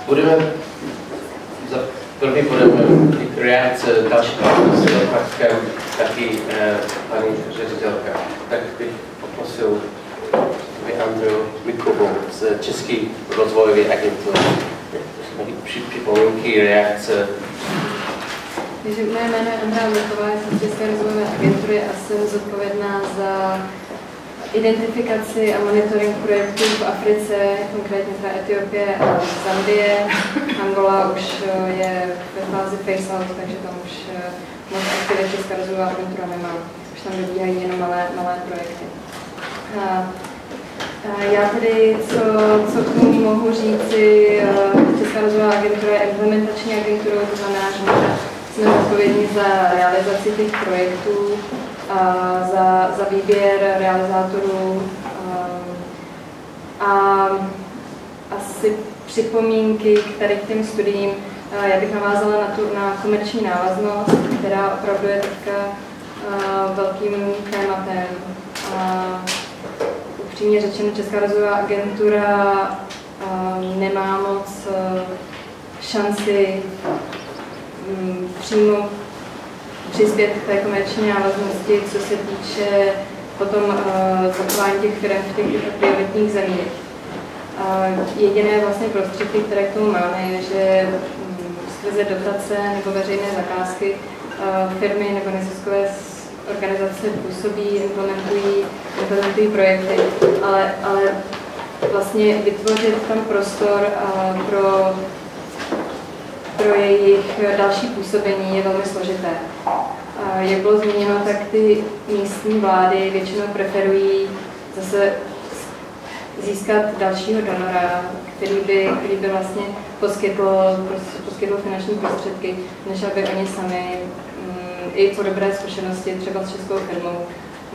Budeme za první budeme reakce další partnerství, pak taky paní ředitelka. Tak bych poprosil Andreju Mikovou z České rozvojové agentury. Připomínky, reakce. Takže moje jméno je Andrea Miková, jsem z České rozvojové agentury a jsem zodpovědná za identifikaci a monitoring projektů v Africe, konkrétně třeba Etiopie a Zambie. Angola už je ve fázi phase-out, takže tam už moc aktivit Česká rozvojová agentura nemá. Už tam dobíhají jenom malé projekty. Já tedy, co k tomu mohu říci, Česká rozvojová agentura je implementační agenturou, to znamená, že jsme odpovědní za realizaci těch projektů, za výběr realizátorů a asi připomínky k tady těm studiím. Já bych navázala na komerční návaznost, která opravdu je teďka velkým tématem. Upřímně řečeno, Česká rozvojová agentura nemá moc šanci přímo přispět k té komerční návaznosti, co se týče potom zachování těch firm v těch prioritních zemích. Jediné vlastně prostředky, které k tomu máme, je, že skrze dotace nebo veřejné zakázky firmy nebo neziskové organizace působí, implementují projekty, ale vlastně vytvořit tam prostor pro jejich další působení je velmi složité. Jak bylo zmíněno, tak ty místní vlády většinou preferují zase získat dalšího donora, který by vlastně poskytl finanční prostředky, než aby oni sami, i po dobré zkušenosti třeba s českou firmou,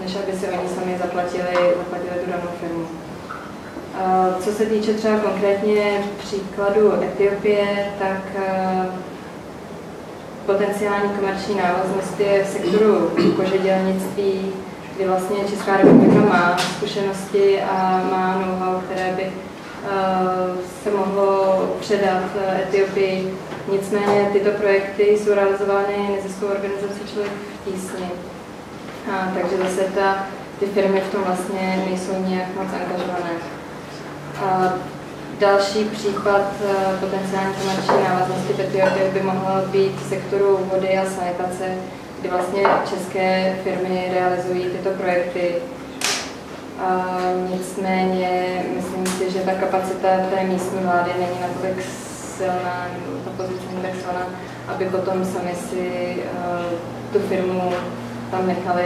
než aby si oni sami zaplatili tu danou firmu. Co se týče třeba konkrétně příkladu Etiopie, tak potenciální komerční návaznost je v sektoru kožedělnictví, kdy vlastně Česká republika má zkušenosti a má know-how, které by se mohlo předat Etiopii. Nicméně tyto projekty jsou realizovány neziskovou organizací Člověk v tísni. Takže zase ty firmy v tom vlastně nejsou nějak moc angažované. Další případ potenciální komerční návaznosti v Etiopii by mohla být v sektoru vody a sanitace, kdy vlastně české firmy realizují tyto projekty. Nicméně myslím si, že ta kapacita té místní vlády není natolik silná, ta pozice není tak silná, aby potom sami si tu firmu tam nechali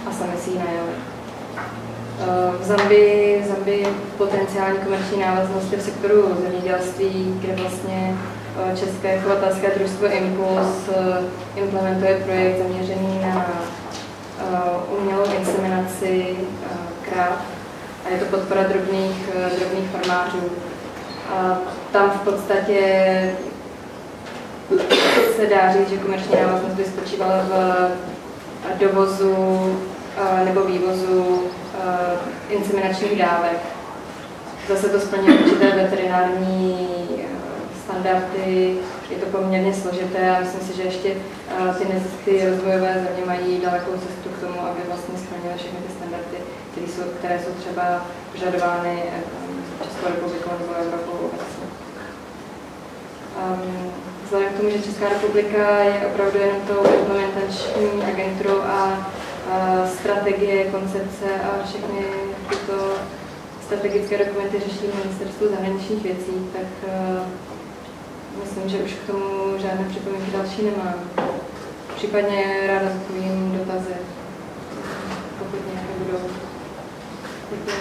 a sami si ji najali. V Zambii potenciální komerční návaznosti v sektoru zemědělství, kde vlastně české chovatelské družstvo Impuls implementuje projekt zaměřený na umělou inseminaci krav a je to podpora drobných farmářů. Tam v podstatě se dá říct, že komerční návaznost by spočívala v dovozu nebo vývozu inseminačních dávek. Zase to splňuje určité veterinární standardy, je to poměrně složité a myslím si, že ještě ty rozvojové země mají dalekou cestu k tomu, aby vlastně splnily všechny ty standardy, které jsou třeba požadovány Českou republikou nebo Evropou obecně. Vzhledem k tomu, že Česká republika je opravdu jenom tou implementační agenturou a strategie, koncepce a všechny tyto strategické dokumenty řeší Ministerstvo zahraničních věcí, tak myslím, že už k tomu žádné připomínky další nemám. Případně ráda zodpovím dotazy, pokud nějaké budou. Děkuji.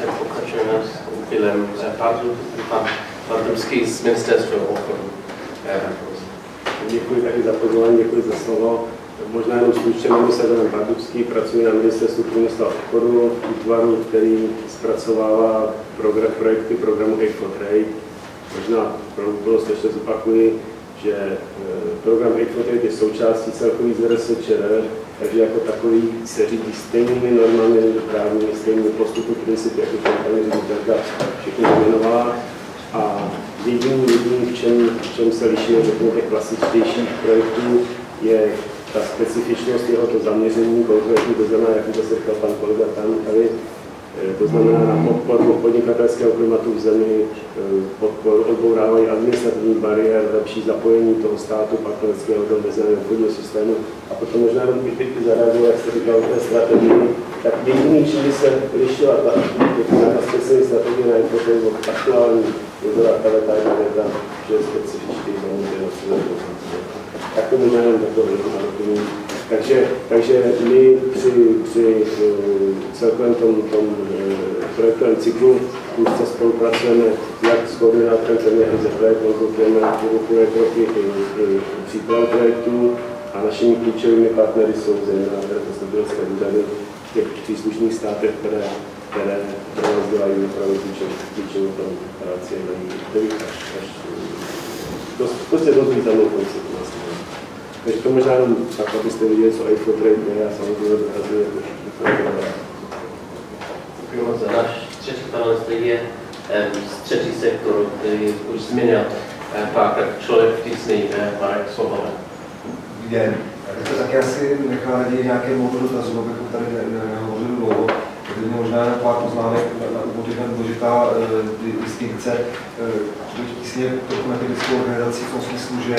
Tak pokračujeme s úchylem pan Pardubský z Ministerstva obchodu. Děkuji taky za pozvání, děkuji za slovo. Možná jenom stručně, jmenuji se Adam Pardubský, pracuji na Ministerstvu průmyslu a obchodu, útvaru, který zpracovává projekty programu Aid for Trade. Možná pro úplnost ještě zopakuji, že program Aid for Trade je součástí celkový ZRSČR, takže jako takový se řídí stejnými normami právními, stejnými postupy, principy, jako paní ředitelka všechny jmenovala. A jediný, v čem se liší od těch klasičtějších projektů, je ta specifičnost jeho to zaměření konkrétní, to znamená, jak to se říkal pan kolega tady, to znamená na podporu podnikatelského klimatu v zemi, podporu odbourávání administrativních bariér, lepší zapojení toho státu, partnerského do mezinárodního obchodního systému. A potom možná jenom bych zareagoval, jak jste říkal, o té strategii, tak jediný, čím by se lišila ta speciální strategie na infotech od aktuální dodavatele, že je specifický tak to možná jenom takové doplnění. Takže my při celkovém tom projektovém cyklu úzce spolupracujeme jak s koordinátorem firmy MZP, konzultujeme kroky i přípravu projektů a našimi klíčovými partnery jsou zejména zastupitelské úřady v těch příslušných státech, které nás dělají opravdu klíčovou práci, prostě dozvítanou konceptu vlastně. Takže to možná jenom tak, abyste viděli, co iFotrade je a samozřejmě dokazuje Děkuji moc za náš třetí panelista je z třetí sektoru, který už zmínil párkrát člověk vtícný, Marek Svoboda. Dobrý den. Tak já si nechám naději nějaké modu dotazu, abychom tady nehovořili dlouho. Teď mě možná jen pár poznámek na úvod, je důležitá distinkce. Tísně trochu metodickou organizací v tom smyslu, že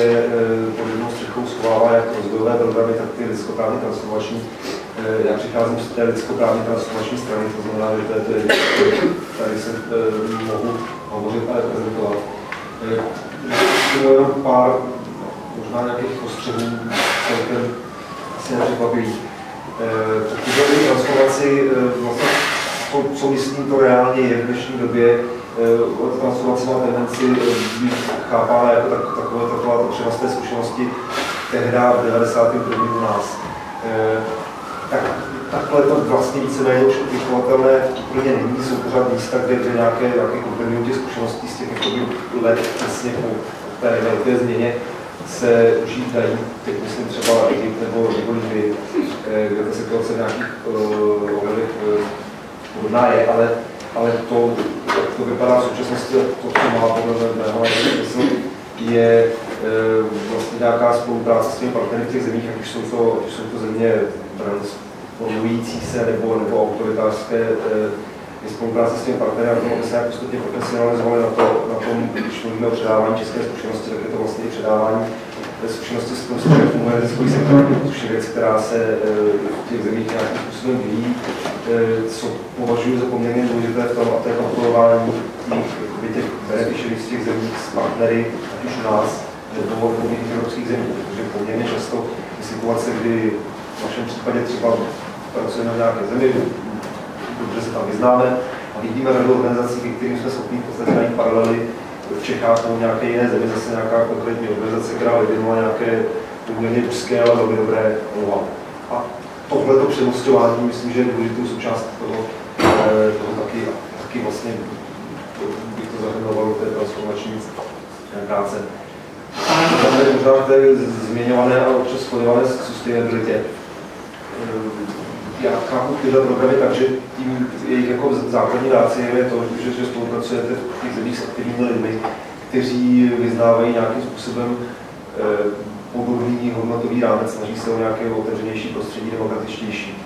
pod jednou střechou schovává jak rozvojové programy, tak ty lidskoprávně transformační. Já přicházím z té lidskoprávně transformační strany, to znamená, že tady se mohu hovořit a reprezentovat. Jenom pár možná nějakých postřehů celkem asi nepřekvapivých. Před transformaci vlastně co myslím to reálně je v dnešní době, transformace má tendenci být chápána jako taková třeba z té zkušenosti tehda v 91. u nás. Takhle to vlastně víceméně už aplikovatelné úplně není, jsou pořád místa, kde nějaké kompendium zkušeností z těch let přesně po té velké změně se užít dají, teď myslím třeba Egypt nebo Libye, kde ta situace v nějakých ohledech hodná je, ale to, jak to vypadá v současnosti, to, co má podle mého smysl, je vlastně nějaká spolupráce s těmi partnery v těch zemích, ať už jsou to země transformující se nebo autoritářské, je spolupráce s těmi partnery, aby se jak postupně profesionalizovali na tom, když mluvíme o předávání české zkušenosti, tak je to vlastně i předávání zkušenosti s tím, jak funguje neziskový sektor, což je věc, která se v těch zemích nějakým způsobem vyvíjí, co považuji za poměrně důležité v tom, a to je kontrolování těch beneficiaries z těch zemí s partnery, ať už u nás, nebo v těch evropských zemích, protože poměrně často je situace, kdy v našem případě třeba pracujeme v nějaké zemi, dobře se tam vyznáme a vidíme řadu organizací, ke kterým jsme schopni v podstatě najít paralely v Čechách nebo nějaké jiné zemi, zase nějaká konkrétní organizace, která vyvinula nějaké poměrně úzké, ale velmi dobré know-how. A tohleto přemosťování, myslím, že je důležitou součást toho taky vlastně bych to zahrnoval do té transformační práce. Možná v té zmiňované a občas shodované sustainabilitě. Já chápu tyhle programy, takže tím jejich jako základní rácie je to, že spolupracujete v těch zemích s aktivními lidmi, kteří vyznávají nějakým způsobem podobný hodnotový rámec, snaží se o nějaké otevřenější prostředí, demokratičtější.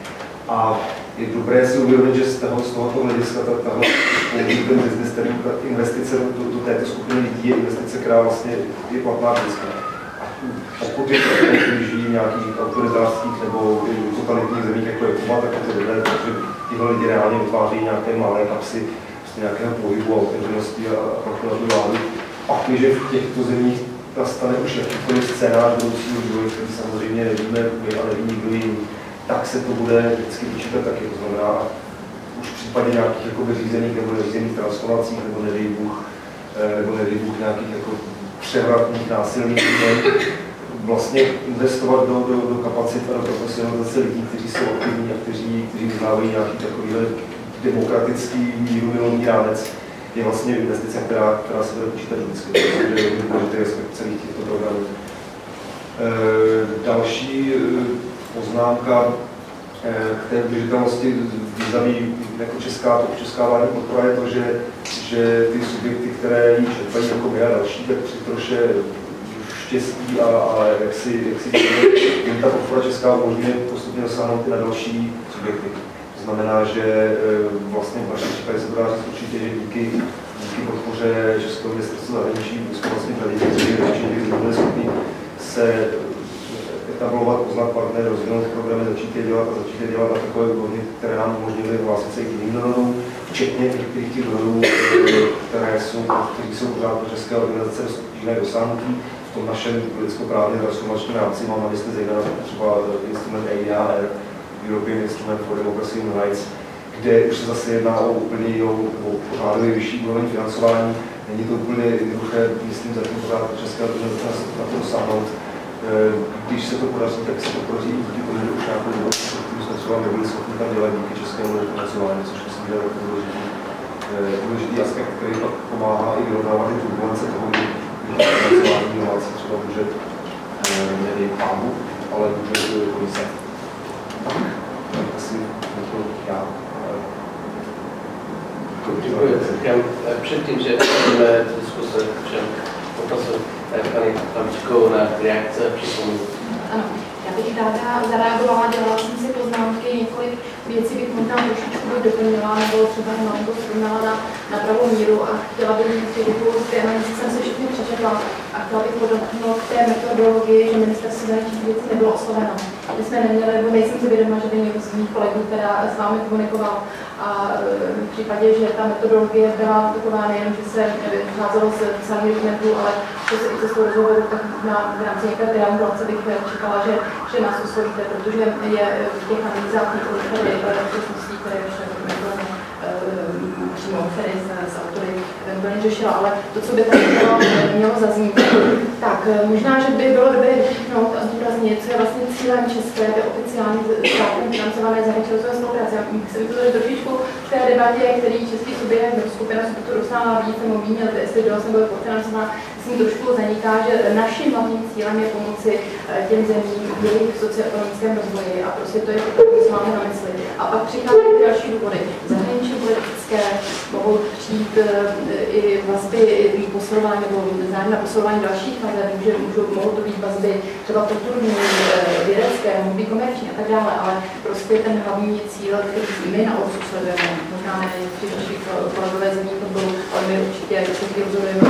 A je dobré si uvědomit, že z tohoto hlediska ten business, ten investice do této skupiny lidí je investice, která vlastně je platná vždycky. Pokud je to, když žijí v nějakých autoritářských nebo totalitních zemích, jako je Kuba, tak je to dobré, protože tyhle lidi reálně vytváří nějaké malé kapsy nějakého pohybu a otevřenosti a prokuraturu vlády. Pak, když v těchto zemích nastane už jakýkoliv scénář budoucího vývoje, který samozřejmě nevíme my a neví nikdo jiný, tak se to bude vždycky vyčítat taky. To znamená, už v případě nějakých řízených nebo neřízených transformací, nebo nedej Bůh nějakých jako převratných, násilných změn, vlastně investovat do kapacit a do profesionalizace lidí, kteří jsou aktivní a kteří vyznávají nějaký takovýhle demokratický mírumilovný rámec, je vlastně investice, která se bude počítat vždycky. To je velmi důležitý aspekt celých těchto programů. Další poznámka, k té udržitelnosti významí jako česká vládní podpora je to, že ty subjekty, které ji čerpají jako my a další, tak při troše štěstí a jak si jim ta podpora česká umožňuje postupně dosáhnout i na další subjekty. To znamená, že vlastně v našem případě se to dá říct určitě, že díky podpoře Českého ministerstva zahraničí jsme vlastně tradičně byli schopni se etablovat, uznat partner, rozvinout programy, začít je dělat na takové úrovni, které nám umožnily hlásit se i k jiným donorům, včetně některých těch donorů, které jsou pořád pro české organizace obtížné dosáhnutí. V tom našem lidskoprávně transformačním rámci mám na mysli zejména třeba instrument ADR, European Instrument for Democracy and Rights, kde už se zase jedná o úplně jinou, pořádově vyšší úroveň financování. Není to úplně jednoduché, myslím, zatím pořád české organizace na to dosáhnout. Když se to podaří, tak se to podaří i díky tomu, že už nějakou dobu, kterou jsme třeba nebyli schopni tam dělat díky českému financování, což myslím, že je důležitý aspekt, který pak pomáhá i vyrovnávat ty turbulence toho, kdy financování inovací třeba může nevím pámu, ale může komise. Tak asi to já. Děkuji. Předtím, že budeme diskuse všem poprosil paní Pavlíčkovou na reakce a připomínky. Ano, já bych ráda zareagovala, dělala jsem si poznámky, několik věcí bych možná trošičku doplnila, nebo třeba to srovnala na pravou míru a chtěla bych říct, že analýzy jsem se všechny přečetla a chtěla bych podotknout k té metodologii, že ministerstvo zahraničních věcí nebylo osloveno. My jsme neměli, nebo nejsem si vědoma, že by někdo z mých kolegů teda s vámi komunikoval a v případě, že ta metodologie byla taková nejen, že se vycházelo z psaných dokumentů, ale že se i cestou rozhovoru, tak v rámci nějaké triangulace bych čekala, že nás oslovíte, protože je v těch analýzách několik přesností, které ještě přímo které z autory eventuálně řešila, ale to, co by tam mělo zaznít, tak možná, že by bylo dobré vypíchnout a zdůraznit, co je vlastně cílem české, té oficiální státem financované zahraniční spolupráce. Jsem to tady trošičku v té debatě, který český subjekt nebo skupina subjektů dostává víc nebo méně, jestli byla jsem byla podfinancovaná, myslím trošku zaniká, že naším hlavním cílem je pomoci těm zemím v jejich socioekonomickém rozvoji a prostě to je to, co máme na mysli. A pak přicházejí další důvody. Zahraniční politické mohou přijít i vazby posilování nebo zájem na posilování dalších hazardů, že mohou to být vazby třeba kulturní, vědecké, mohou být komerční a tak dále, ale prostě ten hlavní cíl, který my na OSU sledujeme, možná ne při našich kolegové zemí to bylo, ale my určitě všechny rozhodujeme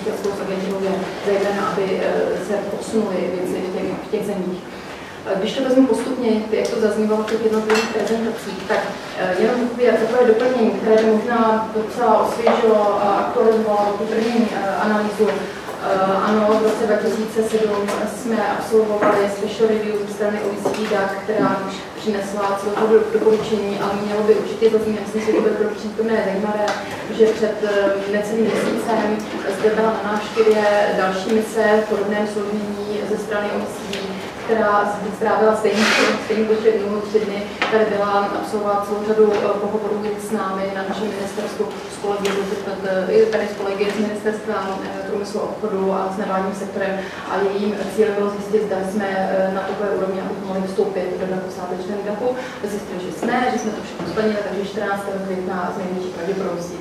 a spolu s agenturou, zejména, aby se posunuly věci v těch zemích. Když to vezmu postupně, jak to zaznívalo v těch jednotlivých prezentacích, tak jenom takové doplnění, které by možná docela osvěžilo a aktualizovalo tu první analýzu. Ano, v roce 2007 jsme absolvovali special review ze strany OECD DAC, která přinesla celou řadu doporučení, ale mělo by určitě zaznít, myslím si, že to by bylo přítomné zajímavé, že před necelým měsícem zde byla na návštěvě další mise v podobném složení ze strany OECD, která strávila stejný počet dnů, 3 dny, tady byla absolvovat celou řadu pohovorů s námi na našem ministerstvu s kolegy z ministerstva průmyslu a obchodu a s nevládním sektorem a jejím cílem bylo zjistit, zda jsme na takové úrovni, abychom mohli vstoupit do DACu, státečného DACu. Zjistili, že jsme to všechno splnili, takže 14. května z největší pravděpodobností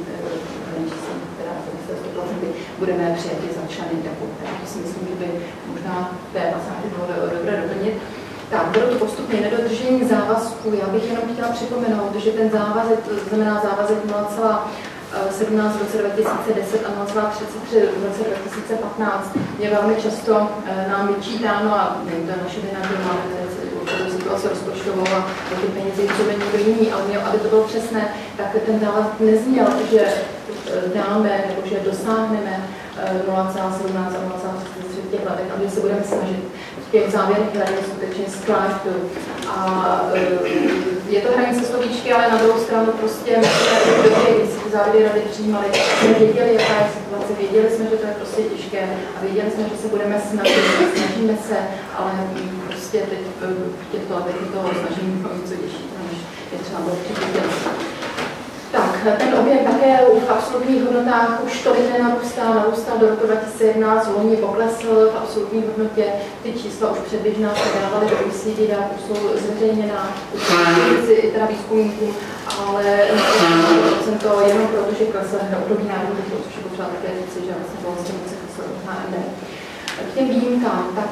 budeme přijati za členy DACu. Takže si myslím, že by možná té pasáži bylo dobré doplnit. Tak, bylo to postupně nedodržení závazků. Já bych jenom chtěla připomenout, že ten závazek, to znamená závazek 0,17 v roce 2010 a 0,33 v roce 2015 je velmi často nám vyčítáno a nevím, to je naše vina, že máme tady situaci rozpočtovou a ty peníze jsou někdo jiný, ale aby to bylo přesné, tak ten závazek nezněl, že dáme nebo že dosáhneme 0,17 a 0,33 v těch letech, a že se budeme snažit v těch závěrech hraně skutečně skláštit. A je to hranice slovíčky, ale na druhou stranu prostě když si ty závěry rady přijímali, jsme věděli, jaká je situace, věděli jsme, že to je prostě těžké a věděli jsme, že se budeme snažit, snažíme se, ale prostě teď v těchto letech to snažení něco těžší, než je třeba bylo připravit. Tak, ten objem také v absolutních hodnotách už tolik narůstal do roku 2011, loni poklesl v absolutní hodnotě, ty čísla už předběžná se dávaly do OECD, už jsou zveřejněná, už jsou teda výzkumníků, ale jsem to jenom proto, že klesl období národů, což je potřeba také říci, že vlastně bylo se klesl HND. K těm výjimkám, tak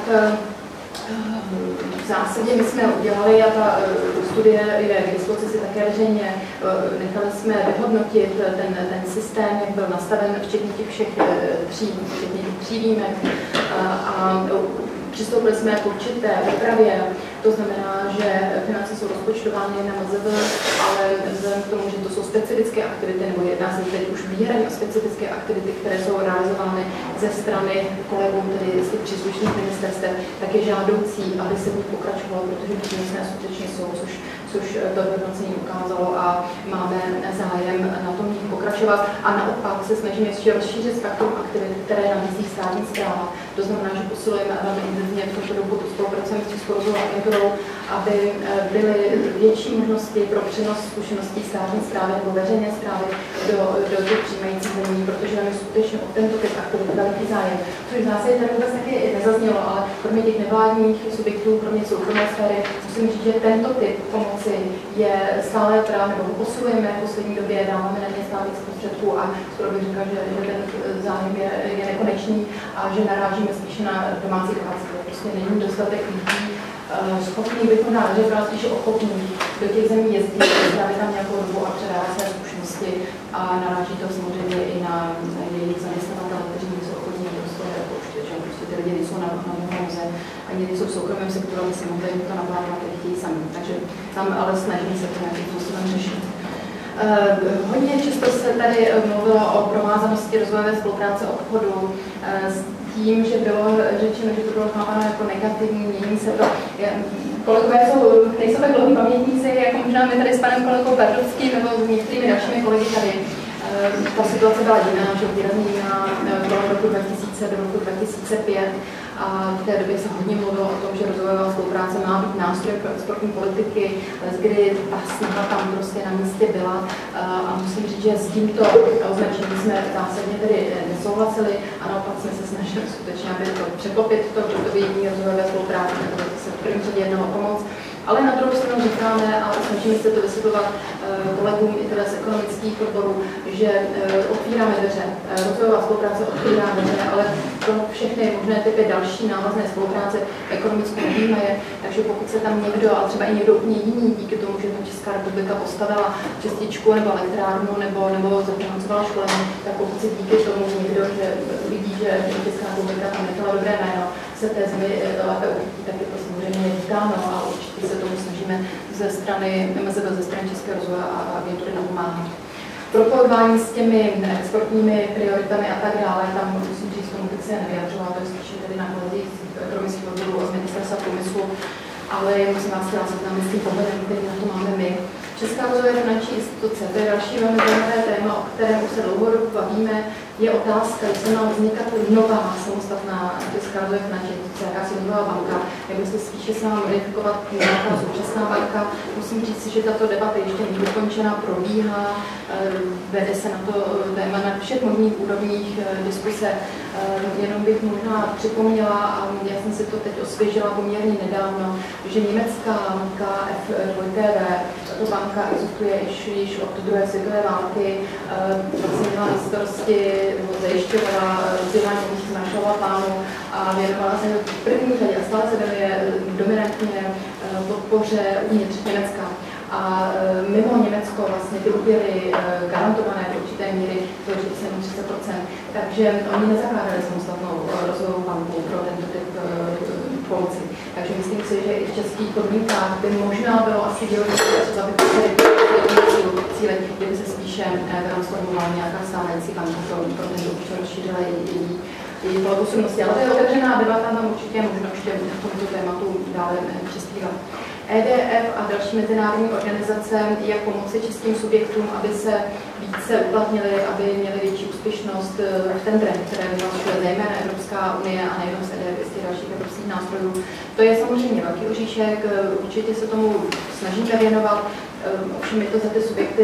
v zásadě my jsme udělali, a ta studie je k dispozici také veřejně, nechali jsme vyhodnotit ten systém, jak byl nastaven, včetně těch všech tří výjimek. A přistoupili jsme k určité úpravě, to znamená, že finance jsou rozpočtovány na MZV, ale vzhledem k tomu, že to jsou specifické aktivity, nebo jedná se teď už výhradně o specifické aktivity, které jsou realizovány ze strany kolegů, tedy z těch příslušných ministerstev, tak je žádoucí, aby se v nich pokračovalo, protože přínosné skutečně jsou, což to vyhodnocení ukázalo a máme zájem na tom nich pokračovat. A naopak se snažíme ještě rozšířit spektrum aktivit, které nabízí státní správa. To znamená, že posilujeme velmi intenzivně v tomto dobu spolupracujeme s Českou rozvojovou agenturou, aby byly větší možnosti pro přenos zkušeností státní správy nebo veřejné správy do těch přijímajících zemí, protože máme skutečně o tento typ aktivit velký zájem. Což v zásadě tady vůbec taky nezaznělo, ale kromě těch nevládních subjektů, kromě soukromé sféry, musím říct, že tento typ pomoci je stále právě, nebo posilujeme v poslední době, dáváme na ně stále víc prostředků a skoro bych řekla, že ten zájem je nekonečný a že narážíme spíše na domácí domácí. Prostě není dostatek lidí schopný, bych možná řekla spíše ochotný do těch zemí jezdit, strávit tam nějakou dobu a předávat své zkušenosti a naráží to samozřejmě i na jejich zaměstnavatele, kteří nejsou ochotní prostě pouštět, že prostě ty lidi nejsou na noze, ani nejsou v soukromém sektoru, aby si mohli to naplánovat, jak chtějí sami. Takže tam ale snažíme se to nějakým způsobem řešit. Hodně často se tady mluvilo o provázanosti rozvojové spolupráce obchodu s tím, že bylo řečeno, že to bylo chápáno jako negativní, mění se to. Kolegové nejsou tak dlouhý pamětníci, jako možná my tady s panem kolegou Bardovským nebo s některými dalšími kolegy tady. Ta situace byla jiná, že výrazně jiná, bylo od roku 2000 do roku 2005 a v té době se hodně mluvilo o tom, že rozvojová spolupráce má být nástroj pro exportní politiky, kdy ta snaha tam prostě na místě byla a musím říct, že s tímto označením jsme zásadně tedy nesouhlasili a naopak jsme se snažili skutečně, aby to překlopit to vidění rozvojové spolupráce, nebo se v první řadě jednalo o pomoc. Ale na druhou stranu říkáme a snažíme se to vysvětlovat kolegům i teda z ekonomických odborů, že otvíráme dveře. Rozvojová spolupráce otvírá dveře, ale pro všechny možné typy další návazné spolupráce ekonomickou nevíme je. Takže pokud se tam někdo, a třeba i někdo úplně jiný, díky tomu, že tam Česká republika postavila čističku nebo elektrárnu nebo zafinancovala školení, tak pokud se díky tomu někdo, že vidí, že Česká republika tam nechala dobré jméno, se té zemi lépe uchytí, tak je to samozřejmě vítáno a určitě se tomu snažíme ze strany MZV, ze strany České rozvoje a agentury napomáhat. Propojování s těmi exportními prioritami a tak dále, tam musím říct, tomu teď se nevyjadřovala, to je spíše tedy na hledí ekonomických odborů a z ministerstva průmyslu, ale musím vás chtěla seznámit s tím pohledem, který na to máme my. Česká rozvojová finanční instituce, to je další velmi zajímavé téma, o kterém už se dlouhodobě bavíme, je otázka, jestli má vznikat nová samostatná Česká rozvojová finanční instituce, jakási nová banka, nebo jestli spíše se má modifikovat nějaká současná banka. Musím říct si, že tato debata ještě není dokončena, probíhá, vede se na to téma na všech možných úrovních diskuse. Jenom bych možná připomněla, a já jsem si to teď osvěžila poměrně nedávno, že německá KfW, tato banka existuje již od druhé světové války, vlastně měla na starosti, zajišťovala vzdělání z Marshallova plánu a věnovala se v první řadě a stále se věnuje dominantně podpoře uvnitř Německa. A mimo Německo vlastně ty úvěry garantované do určité míry tvoří 30%, takže oni nezakládali samostatnou rozvojovou banku pro tento typ pomoci. Takže myslím si, že i v českých podmínkách by možná bylo asi dělat, třeba by cíle, kdyby se spíše transformovala nějaká stávající banka pro tento účel rozšířila její pole působnosti. Ale to je otevřená debata, tam určitě možná ještě k tomuto tématu dále přispívat. EDF a další mezinárodní organizace, jak pomoci českým subjektům, aby se více uplatnili, aby měli větší úspěšnost v tendrech, které vyhlašuje zejména Evropská unie a nejenom z EDF, z těch dalších evropských nástrojů. To je samozřejmě velký oříšek, určitě se tomu snažíme věnovat. ovšem my to za ty subjekty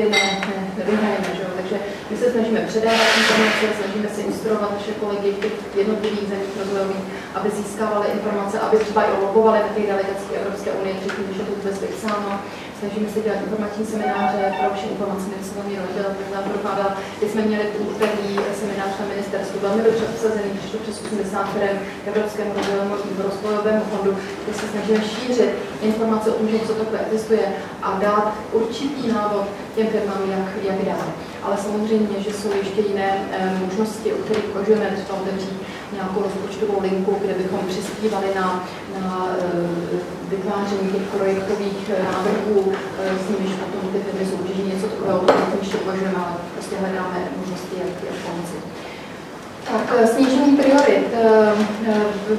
nevyhrajeme, že jo? Takže my se snažíme předávat informace, snažíme se instruovat naše kolegy v těch jednotlivých zemích rozvojových, aby získávali informace, aby třeba i lobovali na těch delegacích Evropské unie, předtím, když je to vůbec vypsáno. Snažíme se dělat informační semináře pro vše informace, nevyslovaný nebyla propadala. Když jsme měli úterý seminář na ministerstvu, velmi dobře obsazený, přišlo přes 80 firm k Evropskému rozvojovému fondu, kde se snažíme šířit informace o tom, že něco takové existuje a dát určitý návod těm firmám, jak dál. Ale samozřejmě, že jsou ještě jiné možnosti, o kterých uvažujeme, třeba otevřít nějakou rozpočtovou linku, kde bychom přispívali na vytváření těch projektových návrhů, s nimiž potom ty firmy soutěží něco takového, o tom ještě uvažujeme, ale prostě hledáme možnosti, jak pomoci. Tak, snížení priorit.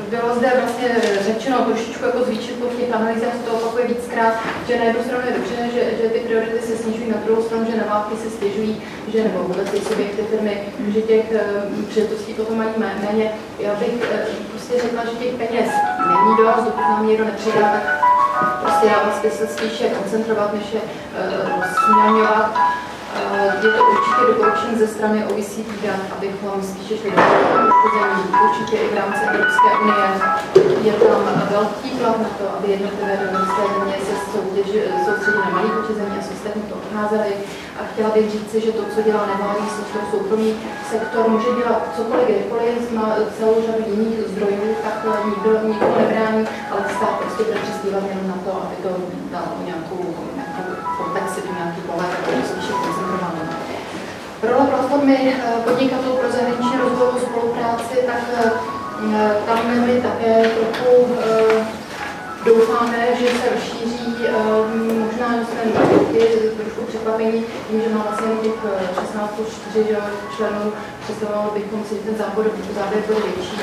Bylo zde vlastně řečeno trošičku jako zvýšit v těch analýzách, se to opakuje víckrát, že na jednu stranu je dobře, že ty priority se snižují, na druhou stranu, že nevládky se stěžují, že nebo vůbec ty subjekty firmy, že těch příležitostí potom mají méně. Já bych prostě řekla, že těch peněz není dost, dokud nám někdo nepřidá, tak prostě já vlastně se spíše koncentrovat, než je směňovat. Je to určitě doporučení ze strany OECD, abychom spíše šli do zemí, určitě i v rámci Evropské unie. Je tam velký tlak na to, aby jednotlivé domovské země se soustředí na malý počet zemí a ostatní to odcházeli. A chtěla bych říci, že to, co dělá nevládní sektor, soukromý sektor, může dělat cokoliv, kdekoliv, má celou řadu jiných zdrojů, tak nikdo nebrání, ale stát prostě bude přispívat jenom na to, aby to dalo nějakou komplexitu, nějaký pohled, který je spíše koncentrovaný. Role platformy podnikatelů pro zahraniční rozvojovou spolupráci, tak tam my také trochu doufáme, že se rozšíří, možná jsme trošku překvapení tím, že má vlastně těch 16 plus 4 členů, představovalo bychom si, že ten záběr byl větší,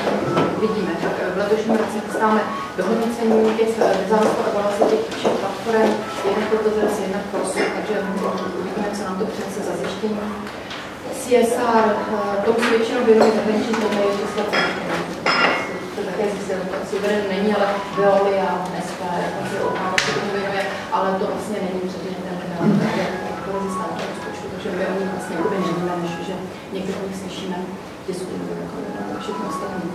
vidíme. Tak v letošním roce chystáme dohodnocení těch nezávislou evaluaci těch všech platform, jednak pro to zase, jednak pro SUD, takže uvidíme, co nám to přinese za zjištění. CSR, tomu se většinou věnují zahraniční země, to také zjistil, to asi uvedeno není, ale Veolia, SP, Ochrana se tomu věnuje, ale to vlastně není předmětem ze státního rozpočtu, takže my o nich vlastně nevíme, než že některé o nich slyšíme tisku, jako všechno ostatní.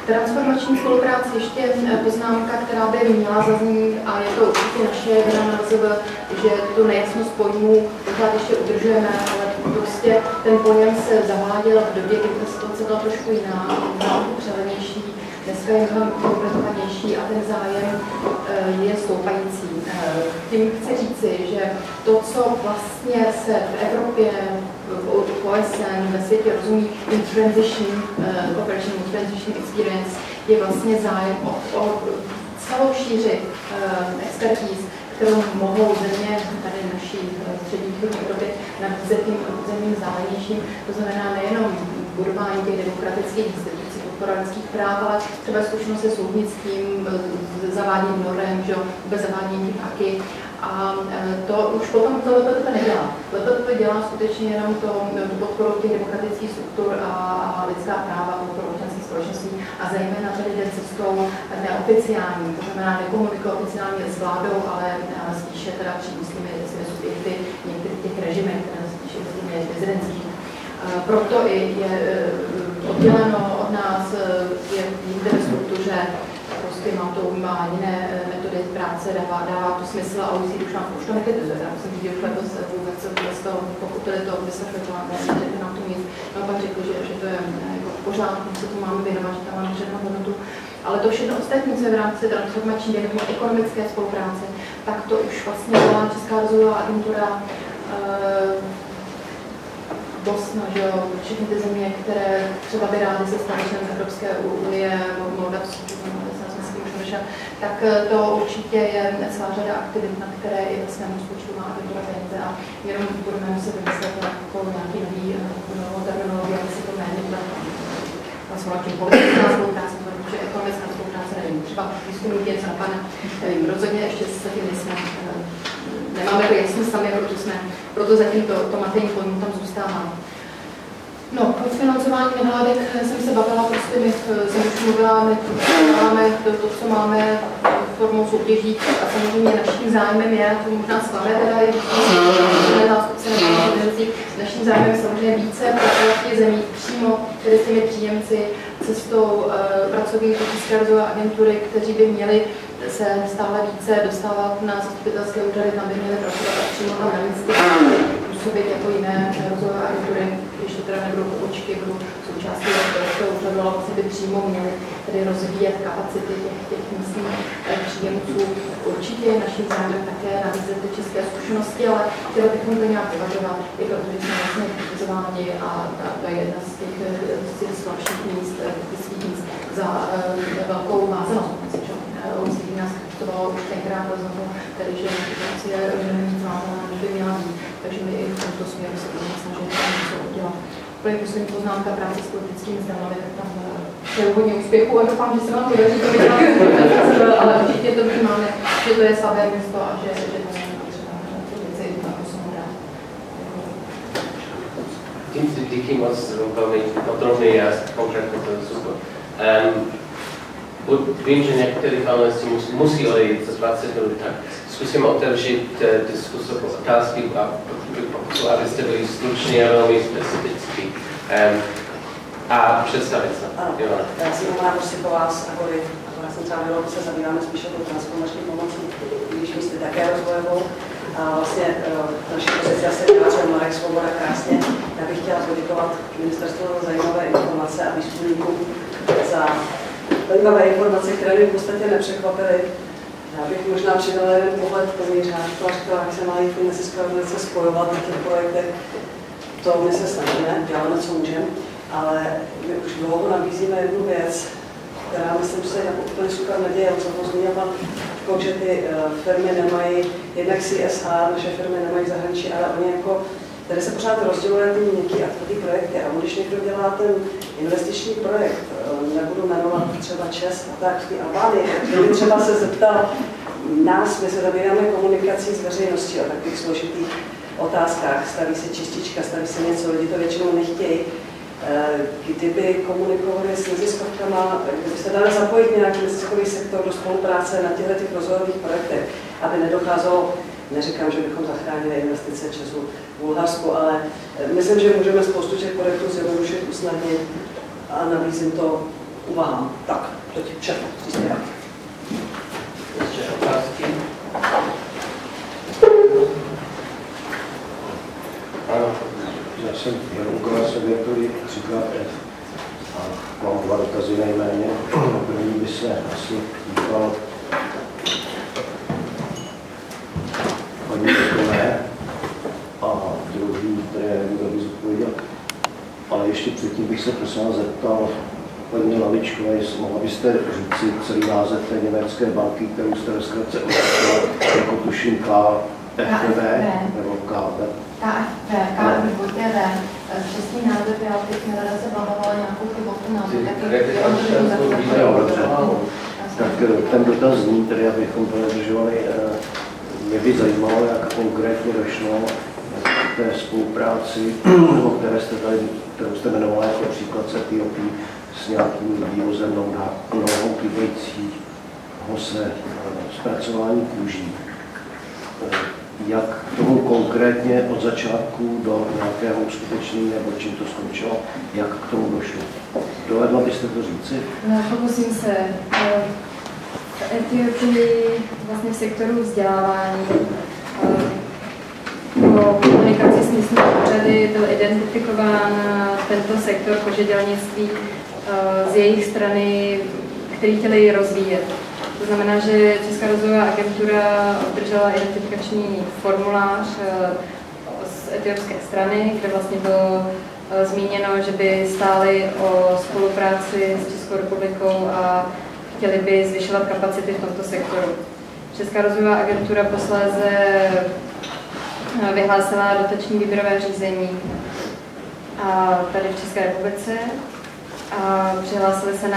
Transformační spolupráce, ještě poznámka, která by měla zaznít, a je to určitě naše NRZV, že tu nejasnost pojmů pořád ještě udržujeme, ale prostě ten pojem se zaváděl v době, kdy ta situace byla trošku jiná, trochu přehlednější, dneska je mnohem kompletovanější a ten zájem je stoupající. Tím chci říci, že to, co vlastně se v Evropě, v OSN, ve světě rozumí transition experience, je vlastně zájem o celou šíři expertíz, kterou mohou země, tady naší střední východní Evropy, nabízet tím zemím vzdálenějším. To znamená nejenom budování těch demokratických institucí, podpora lidských práv, ale třeba zkušenost se soudnictvím, zaváděním norem, vůbec zaváděním těch AKI. A to už potom to LPTP nedělá. LPTP dělá skutečně jenom tu podporu těch demokratických struktur a lidská práva, podporu občanských společností a zejména tady jde cestou neoficiální, to znamená nekomunikuje oficiálně s vládou, ale spíše teda přímými subjekty některých těch režimech, které spíše prezidentských. Proto i je odděleno od nás, je někde ve struktuře, prostě má jiné metody práce, dává to smysl a OECD už nám už to nekritizuje. Já musím říct, že už letos vůbec to pochopili to, vyslechli to, neřekli nám to nic. No pak řekli, že to je jako v pořádku, se to máme věnovat, že tam máme přednou hodnotu. Ale to všechno ostatní, co je v rámci transformační věnové ekonomické spolupráce, tak to už vlastně dělá Česká rozvojová agentura, Bosna, že jo, všechny ty země, které třeba by rády se staly členem Evropské unie, Moldavsko, tak to určitě je celá řada aktivit, na které i ve svém rozpočtu má agentura peníze a jenom budeme muset vymyslet nějaký novou terminologii, aby se to méně transformační politická spolupráce, protože ekonomická spolupráce nevím, třeba výzkumník něco napadne, nevím, rozhodně ještě se tím nemáme to jasný sami, protože proto zatím to matení pojmu tam zůstává. No, o financování nevládek jsem se bavila, prostě my jsem už mluvila, my děláme to, co máme v formou soutěží a samozřejmě naším zájmem je, to možná s vámi teda je zástupce naším zájmem je samozřejmě více pracovat v těch zemích přímo, tedy s těmi příjemci, cestou pracovníků České rozvojové agentury, kteří by měli se stále více dostávat na zastupitelské úřady, tam by měli pracovat a přímo tam na místě působit jako jiné rozvojové agentury, když to teda nebudou pobočky, budou součástí rozvojového úřadu, ale vlastně by přímo měli tedy rozvíjet kapacity těch místních příjemců. Určitě je naším zájmem také nabízet ty české zkušenosti, ale chtěli bychom to nějak uvažovat, i protože jsme vlastně kritizováni a to je jedna z těch slabších míst, kritických míst za velkou vázanost. OECD nás kritizovala už tenkrát znovu, tedy že situace je mít vázaná, než by měla být, takže my i v tomto směru se budeme snažit něco udělat. Úplně poslední poznámka práce s politickými stranami, tak tam přeju hodně úspěchu a doufám, že se vám podaří to vydělat, ale určitě to vnímáme, že to je slabé město a že to je třeba ty věci na to jsou dát. Díky moc, velmi podrobný a konkrétně to je super. Vím, že některý panelisti musí odejít za 20 minut, tak zkusím otevřít diskuse po otázky a pokusu, abyste byli struční a velmi specifický. A představit se. Ano, já jsem Romana Kostiková z Agory. Já jsem třeba věděla, že se zabýváme spíše tou transformační pomocí, když myslíte také rozvojovou. A vlastně naše pozice se vyjádřil Marek Svoboda krásně. Já bych chtěla poděkovat ministerstvu za zajímavé informace a výzkumníkům za zajímavé informace, které mě v podstatě nepřekvapily. Já bych možná přidala jeden pohled, který řekla, jak se mají ty neziskové organizace spojovat na těch projektech. To my se snažíme, děláme, co můžeme, ale my už dlouho nabízíme jednu věc, která myslím, že se jako úplně super neděje, co to zmínil pan Škok, že ty firmy nemají, jednak CSR, naše firmy nemají v zahraničí, ale oni jako, tady se pořád rozděluje ty měkký a tvrdý projekty. A když někdo dělá ten investiční projekt, nebudu jmenovat třeba ČES a tak v té Albánii, kdyby třeba se zeptal nás, my se zabýváme komunikací s veřejností o takových složitých otázkách, staví se čistička, staví se něco, lidi to většinou nechtějí. Kdyby komunikovali s neziskovkama, kdyby se dali zapojit nějaký neziskový sektor do spolupráce na těchto rozvojových projektech, aby nedocházelo, neříkám, že bychom zachránili investice Česu v Bulharsku, ale myslím, že můžeme spoustu těch projektů zjednodušit, usnadnit a nabízím to uvahám. Tak, teď všechno, příspěvek. Ještě otázky? Ano. Já jsem jenom ukazoval sobě agentury 3x a mám dva dotazy nejméně. První by se asi týkal paní Dekové a druhý, které kdo by zodpověděl. Ale ještě předtím bych se prosím zeptal paní Lavičkové, jestli mohla byste říci celý název té německé banky, kterou jste ve zkratce označila jako tuším KFV nebo KB. KFV, přesný název, já bych nerada se bavovala nějakou chybotu název, tak ten dotaz zní, tedy abychom to nedržovali, mě by zajímalo, jak konkrétně došlo k té spolupráci, kterou jste jmenovala jako příklad CTOP s nějakým vývozem nohou týkajícího se zpracování kůží. Jak k tomu konkrétně od začátku do nějakého uskutečnění nebo čím to skončilo, jak k tomu došlo? Dovedla byste to říci? No, pokusím se. V Etiopii vlastně v sektoru vzdělávání po komunikaci s místními úřady byl identifikován tento sektor kožedělnictví z jejich strany, který chtěli rozvíjet. To znamená, že Česká rozvojová agentura obdržela identifikační formulář z etiopské strany, kde vlastně bylo zmíněno, že by stáli o spolupráci s Českou republikou a chtěli by zvyšovat kapacity v tomto sektoru. Česká rozvojová agentura posléze vyhlásila dotační výběrové řízení a tady v České republice a přihlásili se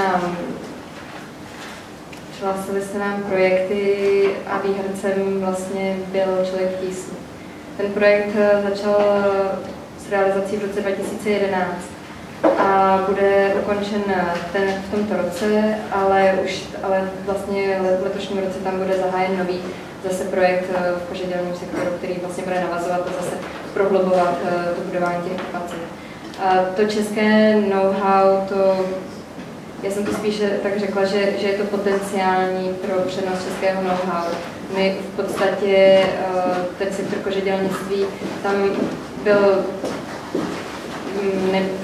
nám projekty a výhercem vlastně byl Člověk v tísni. Ten projekt začal s realizací v roce 2011 a bude ukončen v tomto roce, ale vlastně v letošním roce tam bude zahájen nový zase projekt v kožedělním sektoru, který vlastně bude navazovat a zase prohlubovat to budování těch kapacit. A to české know-how, já jsem to spíše tak řekla, že je to potenciální pro přenos českého know-how. My v podstatě ten sektor kožedělnictví tam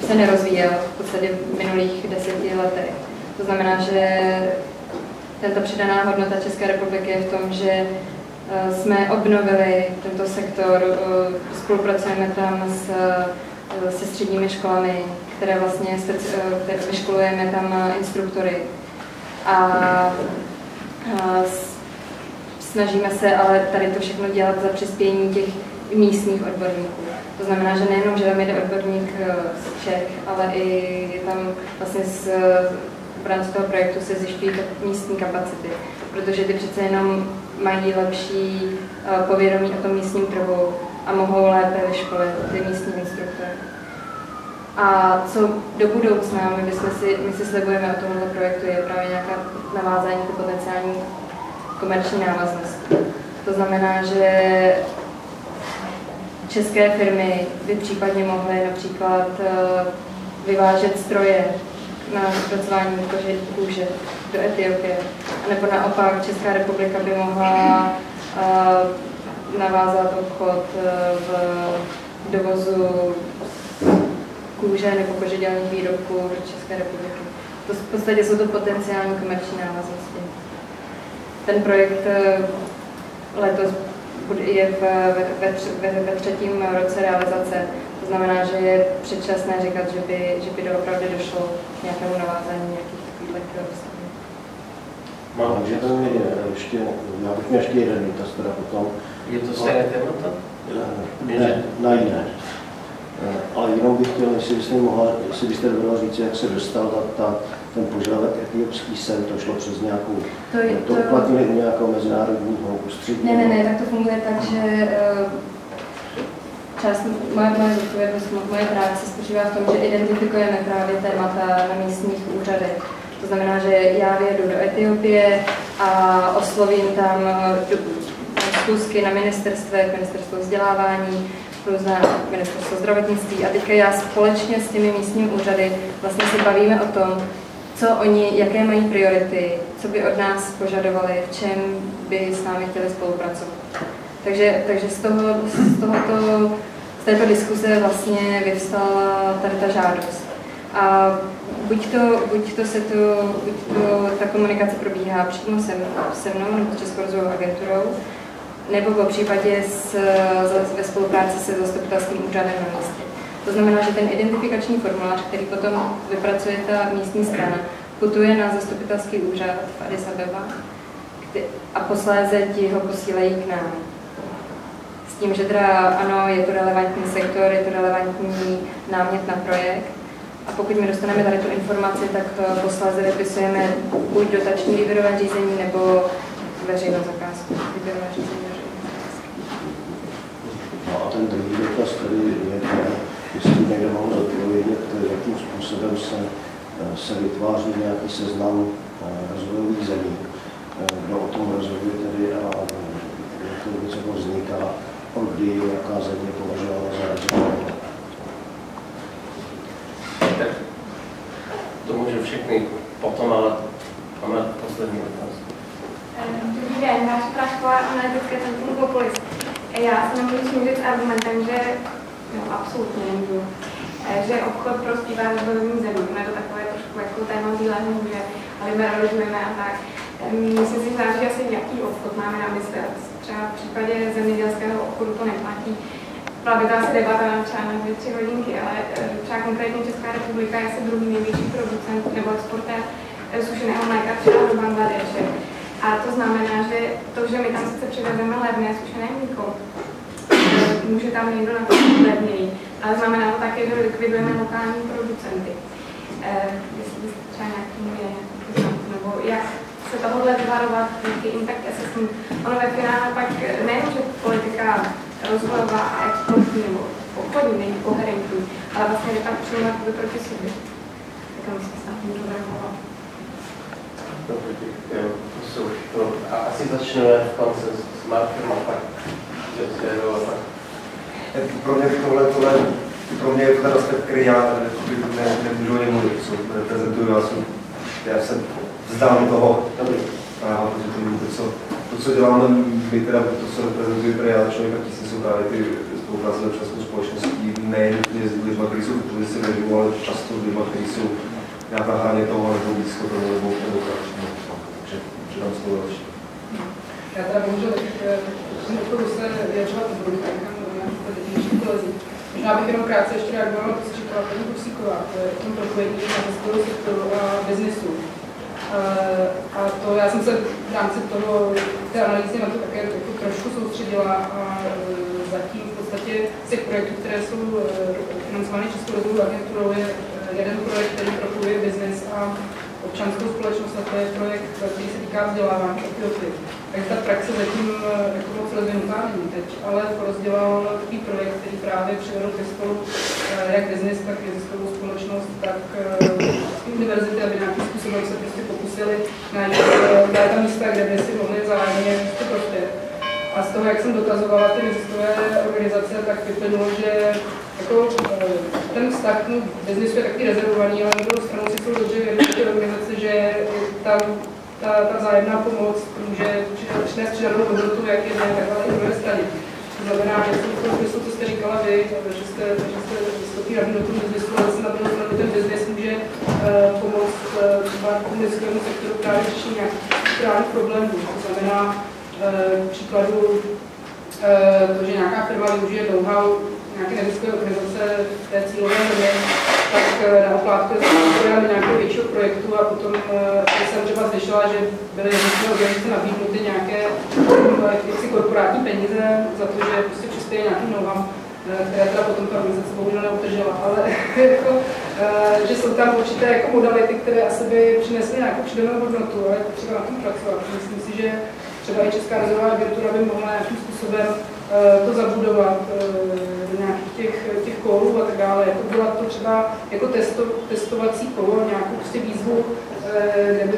se nerozvíjel v podstatě v minulých 10 letech. To znamená, že tento přidaná hodnota České republiky je v tom, že jsme obnovili tento sektor, spolupracujeme tam se středními školami, které vlastně vyškolujeme tam instruktory a snažíme se ale tady to všechno dělat za přispění těch místních odborníků. To znamená, že nejenom, že tam jde odborník z Čech, ale i je tam vlastně v rámci toho projektu se zjišťují místní kapacity, protože ty přece jenom mají lepší povědomí o tom místním trhu a mohou lépe vyškolit ty místní instruktory. A co do budoucna, my si slibujeme o tomhle projektu, je právě nějaká navázání k potenciální komerční návaznosti. To znamená, že české firmy by případně mohly například vyvážet stroje na zpracování kůže do Etiopie. A nebo naopak Česká republika by mohla navázat obchod v dovozu kůže nebo kožedělních výrobků do České republiky. To v podstatě jsou to potenciální komerční návaznosti. Ten projekt letos je ve třetím roce realizace. To znamená, že je předčasné říkat, že by doopravdy došlo k nějakému navázání nějakých takových vztahů. Takže to mě ještě, já bych měl ještě jeden dotaz teda potom. Je to stejné témata? Ne, na jiné. Ale jenom bych chtěl, jestli byste dovedla říct, jak se dostal ten požadavek etiopský sem, to šlo přes nějakou, to uplatnili u nějakého mezinárodního ústředí? Ne, tak to funguje tak, že část moje práce spočívá v tom, že identifikujeme právě témata na místních úřadech. To znamená, že já vyjedu do Etiopie a oslovím tam schůzky na ministerstvo vzdělávání, plus na ministerstvo zdravotnictví. A teďka já společně s těmi místními úřady vlastně se bavíme o tom, co oni, jaké mají priority, co by od nás požadovali, v čem by s námi chtěli spolupracovat. Takže z této diskuze vlastně vyvstala tady ta žádost. A buď ta komunikace probíhá přímo se mnou nebo Českou rozvojovou agenturou, nebo po případě ve spolupráci se zastupitelským úřadem na místě. To znamená, že ten identifikační formulář, který potom vypracuje ta místní strana, putuje na zastupitelský úřad v Addis Abeba a posléze ti ho posílají k nám. S tím, že teda ano, je to relevantní sektor, je to relevantní námět na projekt. A pokud my dostaneme tady tu informaci, tak posléze vypisujeme buď dotační výběrové řízení nebo veřejnou zakázku. Výběrové řízení. No a ten druhý dotaz tady je, jestli někdo mohl odpovědět, jakým způsobem se vytváří nějaký seznam rozvojových zemí, kdo o tom rozhoduje tedy a jak to vůbec vzniká, kdy jaká země považovala za rozvojovou. Tak to můžu všechny potom, ale máme poslední otázku. Dobrý den, váš škola analytické centrum Glopolis. Já se nemůžu smířit s argumentem, že absolutně nemůžu, že obchod prospívá rozvojovým zemím. Je to takové trošku jako téma bílého muže, liberalizujeme a tak. Myslím si, že záleží asi jaký obchod máme na mysli. Třeba v případě zemědělského obchodu to neplatí. Byla by to asi debata třeba na 2-3 hodinky, ale třeba konkrétně Česká republika je asi druhý největší producent nebo exportér sušeného mléka třeba do Bangladeše. A to znamená, že to, že my tam sice přivezeme levné sušené mléko, může tam někdo na to levněji, ale znamená to také, že likvidujeme lokální producenty. Jestli byste třeba nějaký nebo jak se tohohle vyvarovat, nějaký impact assessment. Ono ve finále pak nejen, že politika rozvojová a exportní nebo obchodní, není koherentní, ale vlastně jde tam přímo jakoby proti sobě. Tak tam se snad můžu reagovat. A asi začneme v konce s Markem a pak pro mě je to ten aspekt, který já nemůžu o něm mluvit, co reprezentuju, já jsem vzdán toho práva, protože to, co děláme my, teda to, co reprezentuje Preáda Člověka tisíc, jsou právě ty spolupráce s občanskou společností, nejen s lidmi, kteří jsou v pozici režimu, ale často lidmi, kteří jsou nějaká hraně toho, nebo blízko toho, nebo krátšího. Takže předám slovo další. Já teda bohužel nebudu se vyjadřovat nebudu, tak nechám na nějakých kolezí. Možná bych jenom krátce ještě reagovala na to, co říkala paní Kusíková, to je o tom propojení na hospodářského sektoru a biznesu. A to já jsem se v rámci té analýzy na to také jako trošku soustředila a zatím v podstatě z těch projektů, které jsou financovány Českou rozvojovou agenturou, je jeden projekt, který propojuje biznes a občanskou společnost, a to je projekt, který se týká vzdělávání a piloty. Takže ta praxe zatím jako moc rozvinutá není teď, ale rozdělal takový projekt, který právě přivedl ke stolu jak biznis, tak neziskovou společnost, tak univerzity, aby nějakým způsobem se prostě pokusili najít ta místa, kde by si mohli vzájemně prospět. A z toho, jak jsem dotazovala ty neziskové organizace, tak vyplynulo, že jako, ten vztah k biznisu je taky rezervovaný, ale na druhou stranu si jsou dobře vědět ty organizace, že tam ta vzájemná pomoc může přinést přidanou hodnotu, jak jedné, tak ale i druhé straně. To znamená, že v tom smyslu, co jste říkala vy, že jste schopni nabídnout tomu biznisu, ale se nabídnout ten biznis může pomoct třeba komunickému sektoru právě řešení nějakých strukturálních problémů. To znamená příkladu to, že nějaká firma využije know-how nějaké neziskové organizace v té cílové země, tak na oplátku je nějakého většího projektu a potom jsem třeba slyšela, že byly neziskové organizace nabídnuty nějaké korporátní peníze za to, že prostě přispěje nějakým know-how, které teda potom ta organizace bohužel neutržila, ale jako, že jsou tam určité jako modality, které asi by přinesly nějakou přidanou hodnotu, ale je potřeba na tom pracovat. Myslím si, že třeba i Česká rozvojová agentura by mohla nějakým způsobem to zabudovat do nějakých těch kolů a tak dále. Jako byla to třeba jako testovací kolo, nějakou prostě výzvu, kde by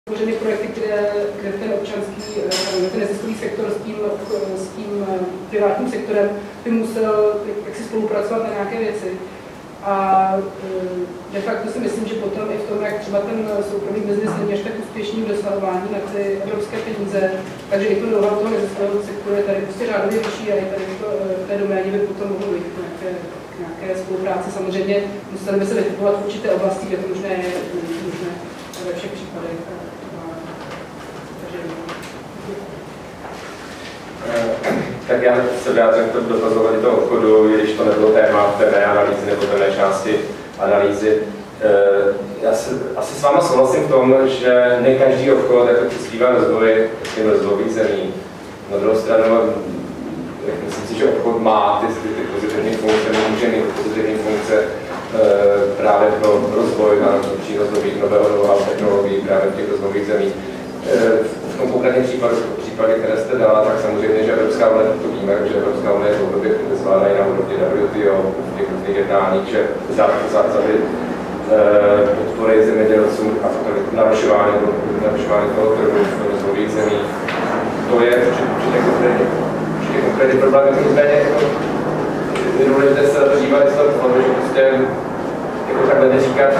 vytvořeny projekty, kde ten občanský, ten neziskový sektor s tím privátním sektorem by musel jaksi spolupracovat na nějaké věci. A de facto si myslím, že potom i v tom, jak třeba ten soukromý biznes není až tak úspěšný v dosahování na ty evropské peníze, takže i to know-how toho neziskového sektoru je tady prostě řádově vyšší a i tady v té doméně by potom mohlo být nějaké spolupráce. Samozřejmě museli by se vytipovat v určité oblasti, kde to možné je, možné ve všech případech. Tak já se vyjádřím k tomu dotazování toho obchodu, i když to nebylo téma té mé analýzy nebo té části analýzy. Já se asi s váma souhlasím v tom, že ne každý obchod jako přispívá rozvoji těm rozvojových zemí. Na druhou stranu, myslím si, že obchod má ty pozitivní funkce, může mít pozitivní funkce právě pro rozvoj na rozvojových nového know-how technologií právě v těch rozvojových zemích. V tom konkrétním případě, které jste dala, tak samozřejmě, že Evropská unie, to víme, že Evropská unie dlouhodobě vyzvala i na úrovni WTO v těch různých jednáních, že za podpory zemědělců a narušování toho trhu v rozvojových zemích. To je určitě konkrétní problém, nicméně je důležité se na to dívat z toho pohledu, že prostě jako takhle neříkat,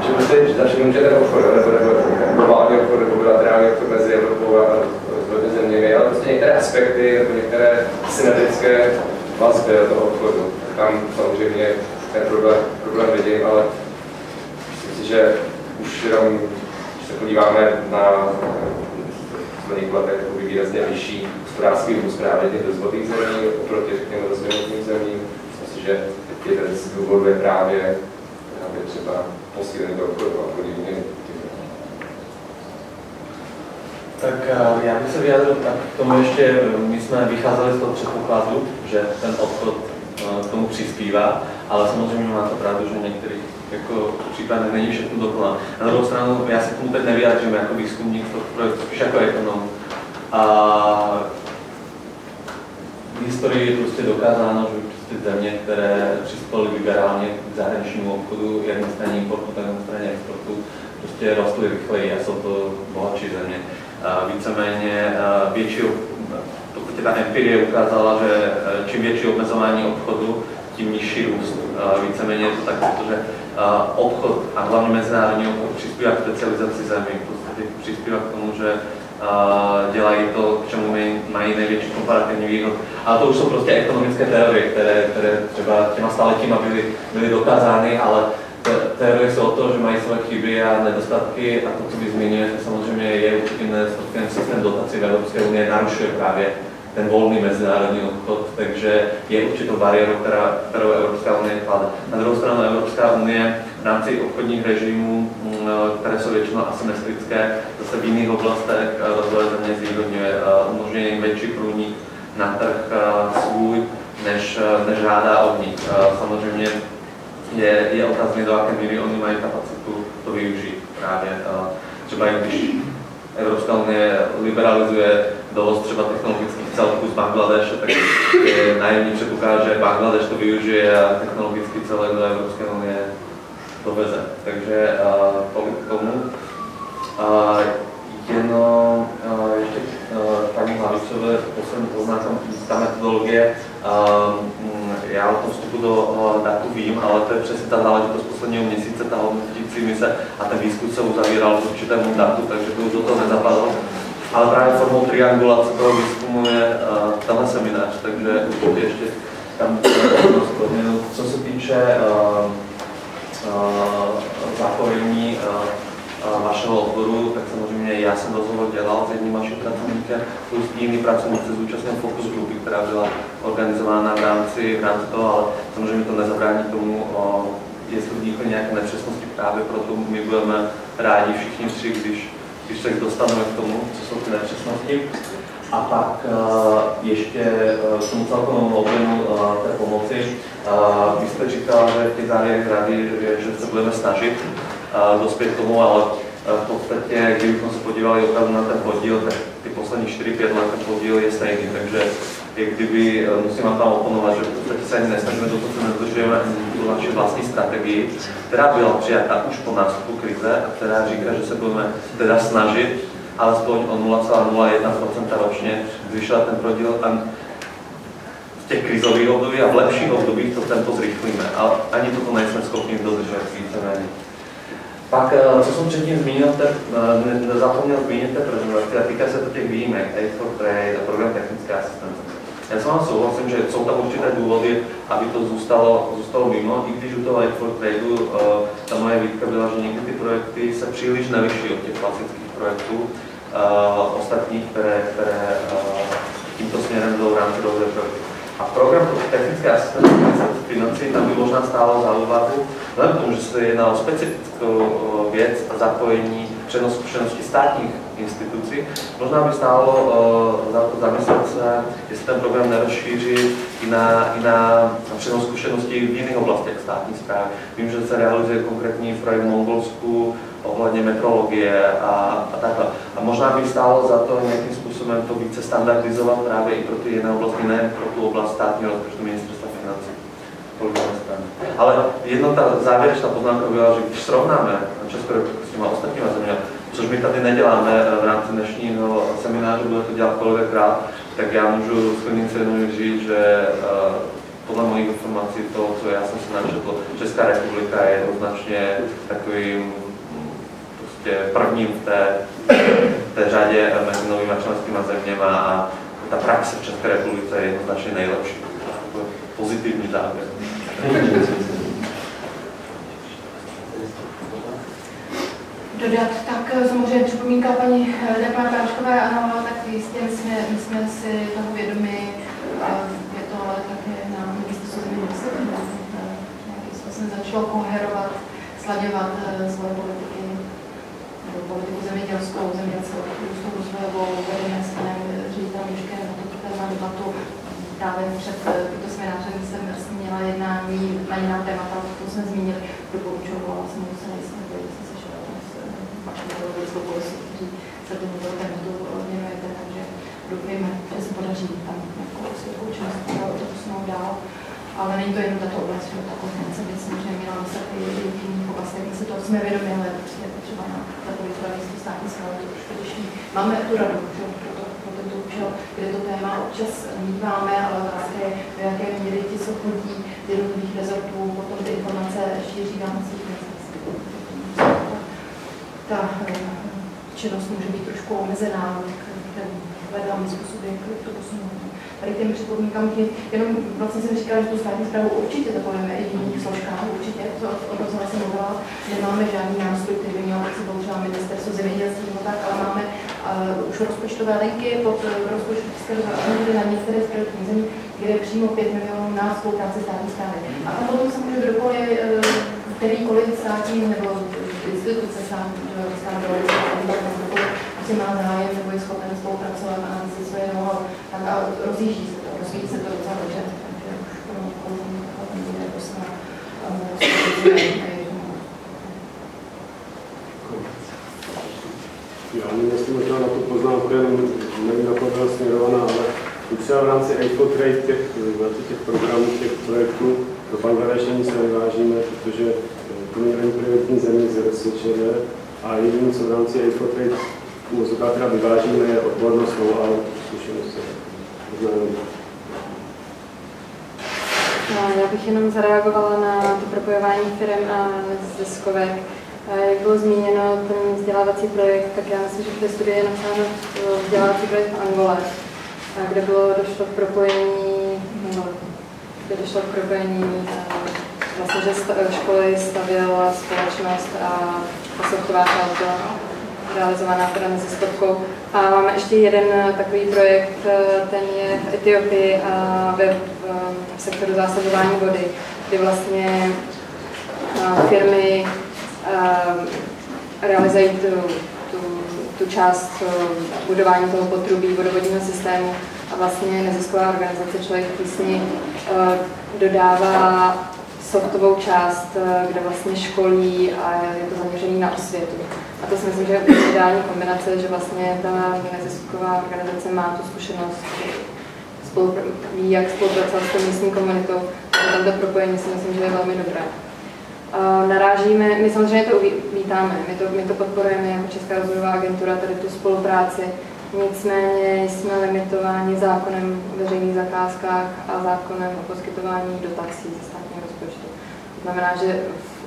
že prostě začneme, že ten obchod, nebo globální obchod, nebo bilaterální obchod mezi Evropou a rozvojovými zeměmi, ale prostě některé aspekty, nebo některé symetrické vazby toho obchodu. Tam samozřejmě ten problém vidím, ale myslím si, že už jenom, když se podíváme na posledních letech, to výrazně vyšší hospodářský růst právě těch rozvojových zemí oproti těm rozvinutým zemím. Myslím si, že jeden z důvodů je právě třeba posílení toho obchodu a podívně. Tak já bych se vyjádřil tak k tomu ještě, my jsme vycházeli z toho předpokladu, že ten obchod k tomu přispívá, ale samozřejmě má to pravdu, že některých jako případech není všechno dokonalé. Na druhou stranu, já se k tomu teď nevyjádřím jako výzkumník, to spíš jako ekonom. A v historii je prostě dokázáno, že ty země, které přispěly liberálně k zahraničnímu obchodu, jedné straně importu, na jedné straně exportu, prostě rostly rychleji a jsou to bohatší země. Víceméně větší, pokud ta empirie ukázala, že čím větší omezování obchodu, tím nižší růst. Víceméně je to tak, protože obchod a hlavně mezinárodní obchod přispívá k specializaci zemí, v podstatě přispívá k tomu, že dělají to, k čemu mají největší komparativní výhod. Ale to už jsou prostě ekonomické teorie, které třeba těma staletíma byly dokázány, ale teorie jsou o to, že mají své chyby a nedostatky a to, co vy zmiňujete, samozřejmě je určitým nedostatkem systém dotací v Evropské unii, narušuje právě ten volný mezinárodní obchod, takže je určitou bariérou, kterou Evropská unie klade. Na druhou stranu Evropská unie v rámci obchodních režimů, které jsou většinou asymetrické, zase v jiných oblastech rozvoje země zvýhodňuje, umožňuje jim větší průnik na trh svůj, než žádá od nich. Samozřejmě je otázný, do jaké míry oni mají kapacitu to využít právě. Třeba když Evropská unie liberalizuje dovoz třeba technologických celků z Bangladeše, tak je naivní předpoklad, že Bangladeš to využije a technologický celek do Evropské unie doveze. Takže tolik k tomu. Jenom ještě paní Hlavicové poslední poznámka, ta metodologie. Já o tom vstupu do datu vím, ale to je přesně ta záležitost posledního měsíce, ta hodnotící mise a ten výzkum se uzavíral v určitému datu, takže to už do toho nezapadlo. Ale právě formou triangulace toho výzkumu je tenhle seminář, takže určitě ještě tam změnu. Co se týče zapojení vašeho odboru, tak samozřejmě já jsem rozhovor dělal s jedním vaším pracovníkem, plus jiný pracovník se zúčastnil fokus grupy, která byla organizována v rámci toho, ale samozřejmě to nezabrání tomu, jestli vznikly nějaké nepřesnosti, právě proto my budeme rádi všichni tři, když se dostaneme k tomu, co jsou ty nepřesnosti. A pak ještě k tomu celkovému objemu té pomoci. Vy jste říkal, že v těch závěrech rady, že se budeme snažit dospět k tomu, ale v podstatě, kdybychom se podívali opravdu na ten podíl, tak ty poslední 4-5 let ten podíl je stejný, takže kdyby, musím vám tam oponovat, že v podstatě se ani nesnažíme, dokud se nedržujeme tu naši vlastní strategii, která byla přijata už po nástupu krize a která říká, že se budeme teda snažit alespoň o 0,01% ročně zvyšovat ten podíl v těch krizových obdobích a v lepších obdobích to tempo zrychlíme, ale ani toto nejsme schopni dodržet víceméně. Pak, co jsem předtím zmínil, nezapomněl zmínit té prezentaci a týká se to těch výjimek, Aid for Trade a program technické asistence. Já s vámi souhlasím, že jsou tam určité důvody, aby to zůstalo mimo, i když u toho Aid for Trade ta moje výtka byla, že někdy ty projekty se příliš neliší od těch klasických projektů ostatních, které tímto směrem jdou v rámci rozvoje projektu. A program technické asistence financí tam by možná stálo za úvahu, vzhledem k tomu, že se jedná o specifickou věc a zapojení přenos zkušeností státních institucí, možná by stálo za to zamyslet se, jestli ten program nerozšíří i na přenos zkušeností v jiných oblastech státní správy. Vím, že se realizuje konkrétní projekt v Mongolsku ohledně metrologie a takhle. A možná by stálo za to nějakým způsobem to více standardizovat právě i pro ty jiné oblasti, ne pro tu oblast státního rozpočtu ministerstva financí. Ale jedna ta závěrečná poznámka byla, že když srovnáme Českou republiku s těma ostatníma zeměmi, což my tady neděláme v rámci dnešního semináře, bude to dělat kolega Král, tak já můžu s klidným svědomím říct, že podle mojich informací to, co já jsem si načetl, Česká republika je jednoznačně takovým prvním v té řadě mezi novými členskými zeměmi a ta praxe v České republice je jednoznačně nejlepší. Pozitivní závěr. Dodat, tak samozřejmě připomínka paní Práškové, ano, tak jistě my jsme si toho vědomi, je to ale také na ministerstvu zemědělství, nějakým způsobem začalo koherovat, slaďovat svoje politiky, nebo politiku zemědělskou, zemědělskou rozvojovou, veřejné stanem, ředitel Juškem, na to téma debatu. Právě před tímto seminářem jsem měla jednání na jiná témata, to jsme zmínili, doporučovala jsem se nejsem, že jsem se šla s vaším politickou polisou, kteří se tomuto tématu věnujete, takže doufejme, že se podaří tam nějakou světovou činnost posunout dál. A ale není to jen tato oblast, že ta konference by samozřejmě měla myslet i v jiných oblastech. My si to jsme vědomi, ale prostě třeba na takový poradenství státní správy to už těžší. Máme tu radu, že pro tento účel, kde to téma občas míváme, ale otázka je, do jaké míry ti, co chodí z jednotlivých rezortů, potom ty informace šíří v rámci ta činnost může být trošku omezená, hledáme způsoby, jak to posunout. Tady těm připomínkám, jenom vlastně jsem říkala, že tu státní správu určitě zapomeneme i v jiných složkách, určitě, o tom jsem vlastně mluvila, nemáme žádný nástroj, který by měl si třeba ministerstvo zemědělství nebo tak, ale máme už rozpočtové linky pod rozpočtovské na některé z prioritních zemí, kde je přímo 5 milionů na spolupráci státní správy. A tam potom se může kdokoliv, kterýkoliv státní nebo instituce státní asi má zájem nebo je schopen spolupracovat a si svoje know-how, tak a rozvíjí se to docela dobře. Takže už pro bude posla Já nevím, jestli možná na tu poznámku jenom nevím, na to byla směrovaná, ale třeba v rámci EIFO-Trade těch programů, těch projektů do Bangladéše se nevážíme, protože to není prioritní země z RSČD a jediné, co v rámci EIFO-Trade teda vyvážíme, je odbornost, know-how, zkušenosti. Já bych jenom zareagovala na to propojování firm a neziskovek. Jak bylo zmíněno, ten vzdělávací projekt, tak já myslím, že v té studii je napsáno vzdělávací projekt v Angole, kde došlo k propojení, vlastně, že školy stavěla společnost a ta softová část byla realizovaná teda neziskovkou. A máme ještě jeden takový projekt, ten je v Etiopii a v sektoru zásobování vody, kdy vlastně firmy realizují tu část budování toho potrubí vodovodního systému a vlastně nezisková organizace Člověk v tísni dodává softovou část, kde vlastně školí a je to zaměřené na osvětu. A to si myslím, že je ideální kombinace, že vlastně ta nezisková organizace má tu zkušenost, ví, jak spolupracovat s tou místní komunitou. A tamto propojení si myslím, že je velmi dobré. Narážíme, my samozřejmě to vítáme, my to podporujeme jako Česká rozvojová agentura, tady tu spolupráci. Nicméně jsme limitováni zákonem o veřejných zakázkách a zákonem o poskytování dotací ze státního rozpočtu. To znamená, že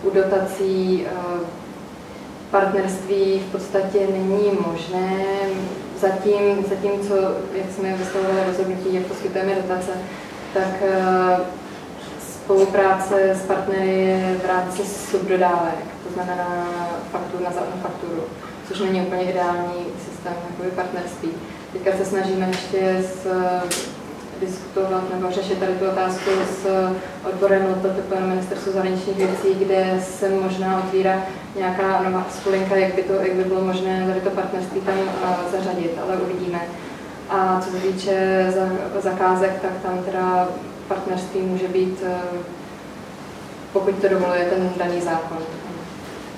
u dotací partnerství v podstatě není možné. Zatímco, jak jsme vystavovali rozhodnutí, jak poskytujeme dotace, tak spolupráce s partnery je v rámci subdodávek, to znamená fakturu na fakturu, což není úplně ideální systém partnerství. Teďka se snažíme ještě diskutovat nebo řešit tady tu otázku s odborem LPTP na Ministerstvu zahraničních věcí, kde se možná otvírá nějaká nová skulinka, jak by bylo možné tady to partnerství tam zařadit, ale uvidíme. A co se týče zakázek, tak tam teda partnerství může být, pokud to dovoluje ten daný zákon.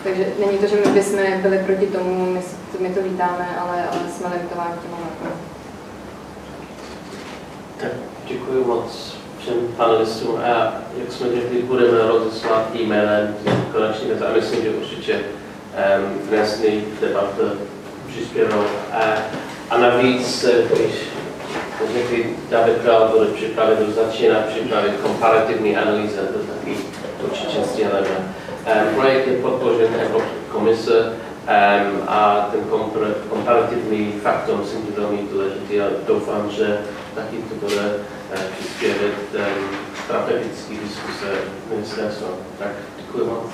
Takže není to, že my bychom byli proti tomu, my to vítáme, ale jsme limitováni těma zákonem. Tak děkuji moc všem panelistům a jak jsme řekli, budeme rozeslat e-mailem konečný věc a myslím, že určitě dnesní debata přispěvou. A navíc, když řekli, David Král bude připravit, začíná připravit komparativní analýzy, to taky určitě sdělíme. Projekt je podpořen Evropskou komise a ten komparativní faktor myslím, že velmi důležitý a doufám, že taky to bude přispěvat strategické diskuse ministerstva. Tak děkuji moc.